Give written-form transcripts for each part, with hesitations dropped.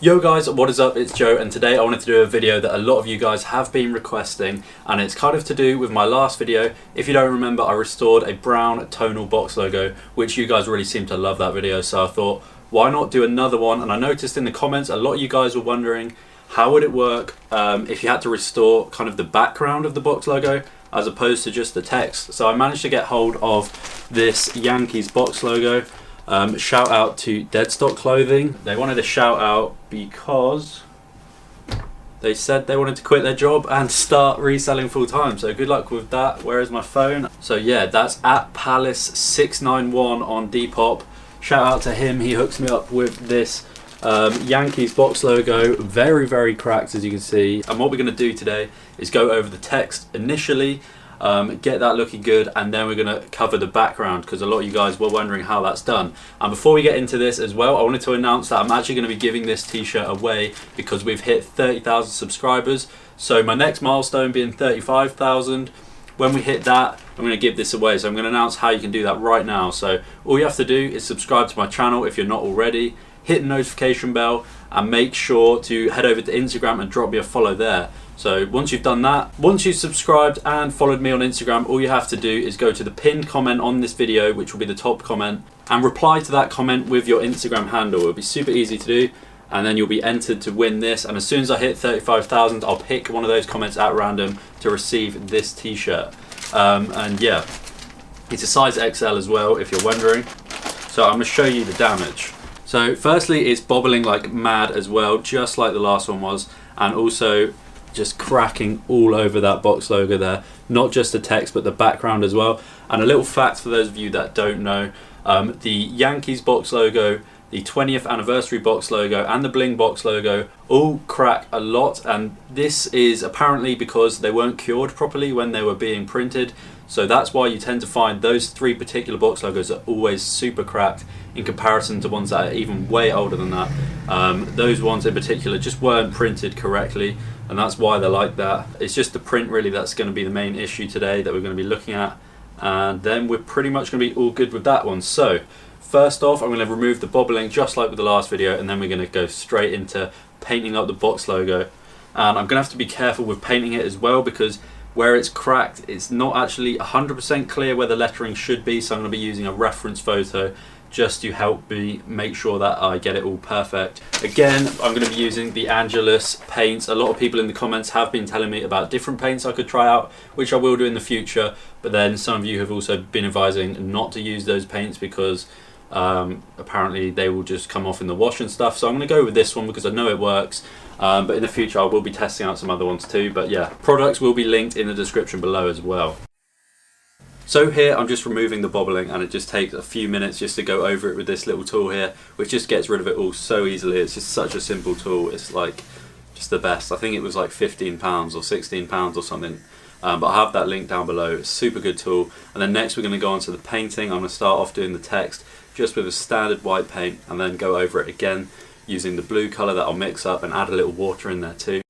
Yo guys, what is up? It's Joe, and today I wanted to do a video that a lot of you guys have been requesting, and it's kind of to do with my last video. If you don't remember, I restored a brown tonal box logo, which you guys really seem to love that video, so I thought, why not do another one? And I noticed in the comments a lot of you guys were wondering how would it work if you had to restore kind of the background of the box logo as opposed to just the text. So I managed to get hold of this Yankees box logo. Shout out to Deadstock Clothing. They wanted a shout out because they said they wanted to quit their job and start reselling full time. So good luck with that. Where is my phone? So yeah, that's at Palace691 on Depop. Shout out to him. He hooks me up with this Yankees box logo. Very, very cracked, as you can see. And what we're going to do today is go over the text initially, get that looking good, and then we're going to cover the background because a lot of you guys were wondering how that's done. And before we get into this as well, I wanted to announce that I'm actually going to be giving this t-shirt away because we've hit 30,000 subscribers. So my next milestone being 35,000. When we hit that, I'm going to give this away. So I'm going to announce how you can do that right now. So all you have to do is subscribe to my channel if you're not already, hit the notification bell, and make sure to head over to Instagram and drop me a follow there. So once you've done that, once you've subscribed and followed me on Instagram, all you have to do is go to the pinned comment on this video, which will be the top comment, and reply to that comment with your Instagram handle. It'll be super easy to do, and then you'll be entered to win this. And as soon as I hit 35,000, I'll pick one of those comments at random to receive this t-shirt. And yeah, it's a size XL as well, if you're wondering. So I'm going to show you the damage. So firstly, it's bobbling like mad as well, just like the last one was, and also just cracking all over that box logo there, not just the text but the background as well. And a little fact for those of you that don't know, the Yankees box logo, the 20th anniversary box logo, and the Bling box logo all crack a lot, and this is apparently because they weren't cured properly when they were being printed. So that's why you tend to find those three particular box logos are always super cracked in comparison to ones that are even way older than that. Those ones in particular just weren't printed correctly, and that's why they're like that. It's just the print really that's going to be the main issue today that we're going to be looking at, and then we're pretty much going to be all good with that one. So first off, I'm going to remove the bobbling just like with the last video, and then we're going to go straight into painting up the box logo. And I'm going to have to be careful with painting it as well because where it's cracked, it's not actually 100% clear where the lettering should be, so I'm going to be using a reference photo just to help me make sure that I get it all perfect. Again, I'm going to be using the Angelus paints. A lot of people in the comments have been telling me about different paints I could try out, which I will do in the future, but then some of you have also been advising not to use those paints because apparently they will just come off in the wash and stuff. So I'm going to go with this one because I know it works, but in the future I will be testing out some other ones too. But yeah, products will be linked in the description below as well. So here I'm just removing the bobbling, and it just takes a few minutes just to go over it with this little tool here, which just gets rid of it all so easily. It's just such a simple tool. It's like just the best. I think it was like £15 or £16 or something. But I'll have that link down below. It's a super good tool. And then next we're going to go on to the painting. I'm going to start off doing the text just with a standard white paint, and then go over it again using the blue colour that I'll mix up and add a little water in there too.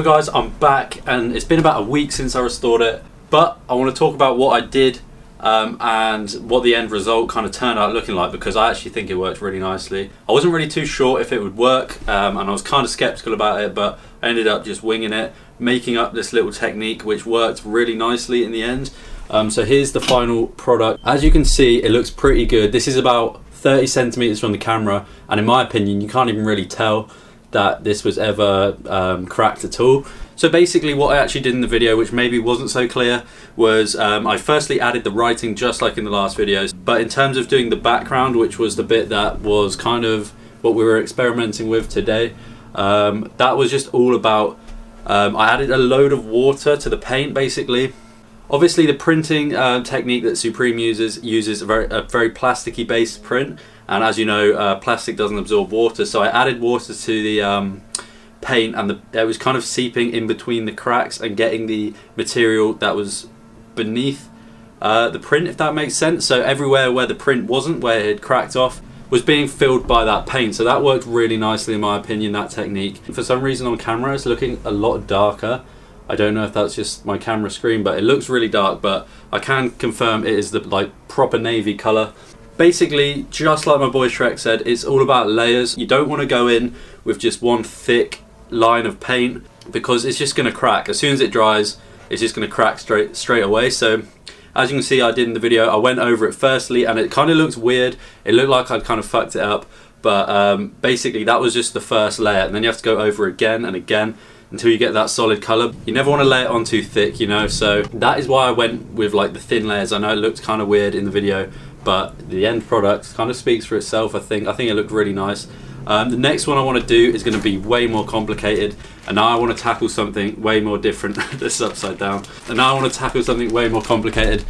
So guys, I'm back, and it's been about a week since I restored it, but I want to talk about what I did and what the end result kind of turned out looking like, because I actually think it worked really nicely. I wasn't really too sure if it would work, and I was kind of skeptical about it, but I ended up just winging it, making up this little technique which worked really nicely in the end. So here's the final product. As you can see, it looks pretty good. This is about 30 centimeters from the camera, and in my opinion you can't even really tell that this was ever cracked at all. So basically what I actually did in the video, which maybe wasn't so clear, was I firstly added the writing just like in the last videos, but in terms of doing the background, which was the bit that was kind of what we were experimenting with today, that was just all about, I added a load of water to the paint basically. Obviously the printing technique that Supreme uses a very plasticky based print, and as you know, plastic doesn't absorb water, so I added water to the paint, and it was kind of seeping in between the cracks and getting the material that was beneath the print, if that makes sense. So everywhere where the print wasn't, where it had cracked off, was being filled by that paint. So that worked really nicely in my opinion, that technique. For some reason on camera it's looking a lot darker. I don't know if that's just my camera screen, but it looks really dark, but I can confirm it is the like proper navy color. Basically, just like my boy Shrek said, it's all about layers. You don't want to go in with just one thick line of paint, because it's just going to crack. As soon as it dries, it's just going to crack straight away. So as you can see, I did in the video, I went over it firstly, and it kind of looks weird. It looked like I'd kind of fucked it up, but basically that was just the first layer, and then you have to go over again and again until you get that solid color. You never want to lay it on too thick, you know, so that is why I went with like the thin layers. I know it looked kind of weird in the video, but the end product kind of speaks for itself. I think it looked really nice. The next one I want to do is going to be way more complicated, and now I want to tackle something way more different. This is upside down. And now I want to tackle something way more complicated,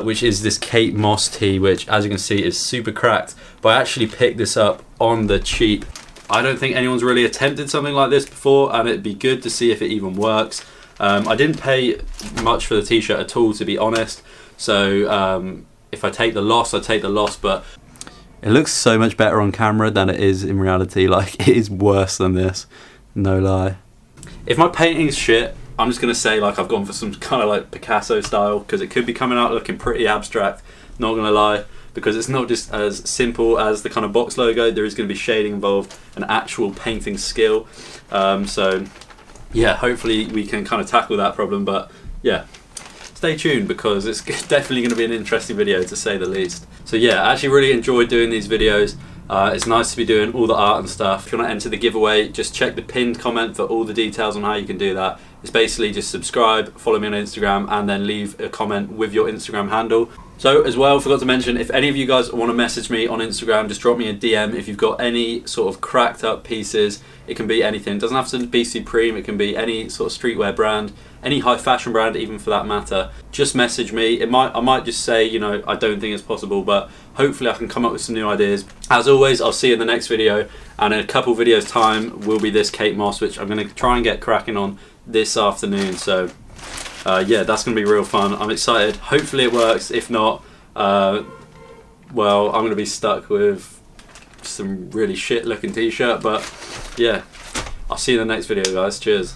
which is this Kate Moss tee, which as you can see is super cracked, but I actually picked this up on the cheap. I don't think anyone's really attempted something like this before, and it'd be good to see if it even works. I didn't pay much for the t-shirt at all, to be honest, so if I take the loss, I take the loss, but it looks so much better on camera than it is in reality. Like, it is worse than this, no lie. If my painting's shit, I'm just going to say like I've gone for some kind of like Picasso style, because it could be coming out looking pretty abstract, not going to lie. Because it's not just as simple as the kind of box logo, there is going to be shading involved, an actual painting skill. So yeah, hopefully we can kind of tackle that problem, but yeah, stay tuned because it's definitely going to be an interesting video to say the least. So yeah, I actually really enjoyed doing these videos. It's nice to be doing all the art and stuff. If you want to enter the giveaway, just check the pinned comment for all the details on how you can do that. It's basically just subscribe, follow me on Instagram, and then leave a comment with your Instagram handle. So as well, forgot to mention, if any of you guys want to message me on Instagram, just drop me a DM if you've got any sort of cracked up pieces. It can be anything, it doesn't have to be Supreme, it can be any sort of streetwear brand, any high fashion brand even for that matter. Just message me. I might just say, you know, I don't think it's possible, but hopefully I can come up with some new ideas. As always, I'll see you in the next video, and in a couple videos time will be this Kate Moss, which I'm going to try and get cracking on this afternoon. So yeah, that's going to be real fun. I'm excited. Hopefully it works. If not, well, I'm going to be stuck with some really shit looking t-shirt, but yeah, I'll see you in the next video, guys. Cheers.